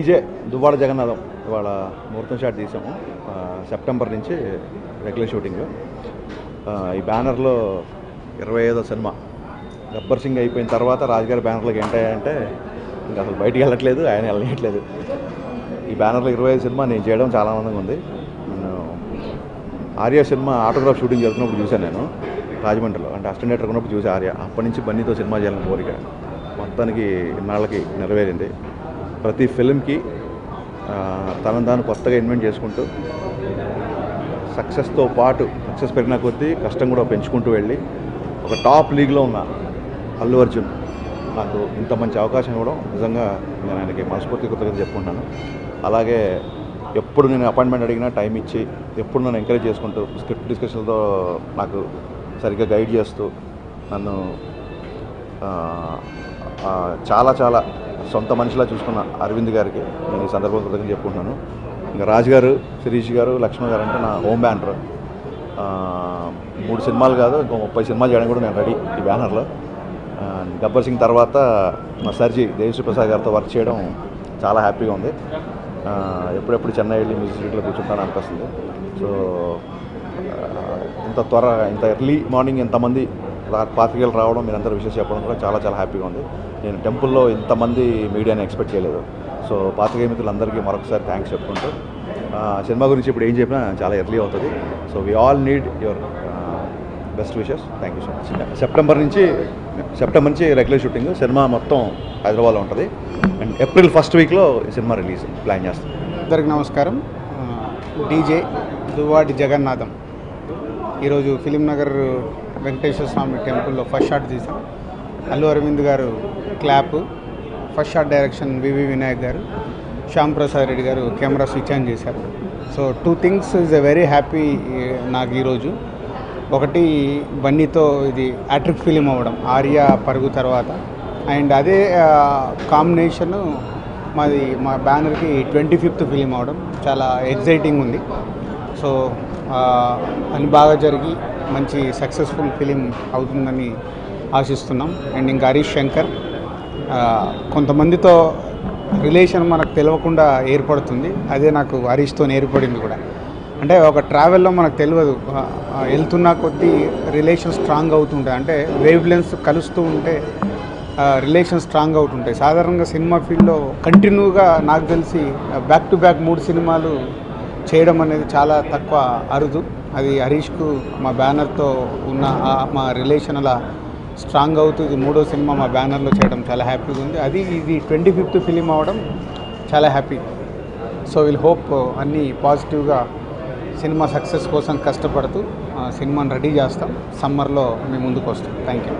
DJ Duvvada Jagannatham ఇవాళ ముహూర్తం shot తీసాము. సెప్టెంబర్ నుంచి రెగ్యులర్ షూటింగ్. ఈ బ్యానర్లో 25వ సినిమా. గబ్బర్ సింగ్ అయిపోయిన తర్వాత రాజుగారి బ్యానర్లోకి ఏంటంటే ఇంకా అసలు బయటికి వెళ్ళట్లేదు, ఆయన వెళ్ళట్లేదు. ఈ బ్యానర్లో 25 సినిమా నేను చేయడం చాలా ఆనందంగా ఉంది. నేను ఆర్య సినిమా ఆటోగ్రాఫ్ షూటింగ్ జరుగుతున్నప్పుడు చూశాను నేను రాజమండ్రిలో, అంటే అసిస్టెంట్ డైరెక్టర్ ఉన్నప్పుడు చూసి ఆర్య. అప్పటి నుంచి బన్నీతో సినిమా చేయాలని కోరిక మొత్తానికి ఇన్నాళ్ళకి నెరవేరింది. ప్రతి ఫిల్మ్కి తనను తాను కొత్తగా ఇన్వెంట్ చేసుకుంటూ సక్సెస్తో పాటు సక్సెస్ పెరిగిన కొద్దీ కష్టం కూడా పెంచుకుంటూ వెళ్ళి ఒక టాప్ లీగ్లో ఉన్న అల్లు అర్జున్ నాకు ఇంత మంచి అవకాశం ఇవ్వడం నిజంగా నేను ఆయనకి మనస్ఫూర్తి కృతజ్ఞతలు చెప్పుకుంటున్నాను. అలాగే ఎప్పుడు నేను అపాయింట్మెంట్ అడిగినా టైం ఇచ్చి ఎప్పుడు నన్ను ఎంకరేజ్ చేసుకుంటూ స్క్రిప్ట్ డిస్కషన్లతో నాకు సరిగ్గా గైడ్ చేస్తూ నన్ను చాలా చాలా సొంత మనిషిలా చూసుకున్న అరవింద్ గారికి నేను ఈ సందర్భంగా కృతజ్ఞతలు చెప్పుకుంటున్నాను. ఇంకా రాజు గారు, శిరీష్ గారు, లక్ష్మణ్ గారు అంటే నా హోమ్ బ్యానర్. 3 సినిమాలు కాదు ఇంకో 30 సినిమాలు చేయడం కూడా నేను రెడీ ఈ బ్యానర్లో. గబ్బర్ సింగ్ తర్వాత మా సర్జీ దేవిశ్రీ ప్రసాద్ గారితో వర్క్ చేయడం చాలా హ్యాపీగా ఉంది. ఎప్పుడెప్పుడు చెన్నై వెళ్ళి మ్యూజిక్ సిటీలో కూర్చుంటాను అనిపిస్తుంది. సో ఇంత ఎర్లీ మార్నింగ్ ఎంతమంది పాత్రికేయులు రావడం, మీరందరూ విషయం చెప్పడం కూడా చాలా చాలా హ్యాపీగా ఉంది. నేను టెంపుల్లో ఇంతమంది మీడియాని ఎక్స్పెక్ట్ చేయలేదు. సో పాత్రికేయ మిత్రులందరికీ మరొకసారి థ్యాంక్స్ చెప్పుకుంటూ సినిమా గురించి ఇప్పుడు ఏం చెప్పినా చాలా ఎర్లీ అవుతుంది. So we all need your best wishes. Thank you so much. September నుంచి రెగ్యులర్ షూటింగ్. సినిమా మొత్తం హైదరాబాద్లో ఉంటుంది. అండ్ ఏప్రిల్ ఫస్ట్ వీక్లో ఈ సినిమా రిలీజ్ ప్లాన్ చేస్తాం. అందరికి నమస్కారం. డీజే దువ్వాడి జగన్నాథం ఈరోజు ఫిలిం నగర్ వెంకటేశ్వర స్వామి టెంపుల్లో ఫస్ట్ షాట్ తీసాం. అల్లు అరవింద్ గారు క్లాప్, ఫస్ట్ షాట్ డైరెక్షన్ వివి వినాయక్ గారు, శ్యామ్ ప్రసాద్ రెడ్డి గారు కెమెరా స్విచ్ ఆన్ చేశారు. So 2 things is a very happy నాకు ఈరోజు. ఒకటి బన్నీతో ఇది యాట్రిక్ ఫిలిం అవ్వడం, ఆర్య పరుగు తర్వాత. అండ్ అదే కాంబినేషను మా బ్యానర్కి 25th ఫిలిం అవ్వడం చాలా ఎగ్జైటింగ్ ఉంది. సో అని బాగా జరిగి మంచి సక్సెస్ఫుల్ ఫిలిం అవుతుందని ఆశిస్తున్నాం. అండ్ ఇంకా హరీష్ శంకర్ కొంతమందితో రిలేషన్ మనకు తెలియకుండా ఏర్పడుతుంది. అదే నాకు హరీష్తో ఏర్పడింది కూడా. అంటే ఒక ట్రావెల్లో మనకు తెలియదు, వెళ్తున్న కొద్దీ రిలేషన్ స్ట్రాంగ్ అవుతుంటాయి. అంటే వేవ్ లెన్స్ కలుస్తూ ఉంటే రిలేషన్ స్ట్రాంగ్ అవుతుంటాయి. సాధారణంగా సినిమా ఫీల్డ్లో కంటిన్యూగా నాకు తెలిసి బ్యాక్ టు బ్యాక్ 3 సినిమాలు చేయడం అనేది చాలా తక్కువ, అరుదు. అది హరీష్కు మా బ్యానర్తో ఉన్న మా రిలేషన్ అలా స్ట్రాంగ్ అవుతూ ఇది 3వ సినిమా మా బ్యానర్లో చేయడం చాలా హ్యాపీగా ఉంది. ఇది 25th ఫిలిం అవ్వడం చాలా హ్యాపీ. సో విల్ హోప్ అన్నీ పాజిటివ్గా సినిమా సక్సెస్ కోసం కష్టపడుతూ సినిమాని రెడీ చేస్తాం. సమ్మర్లో మీ ముందుకు వస్తాం. Thank you.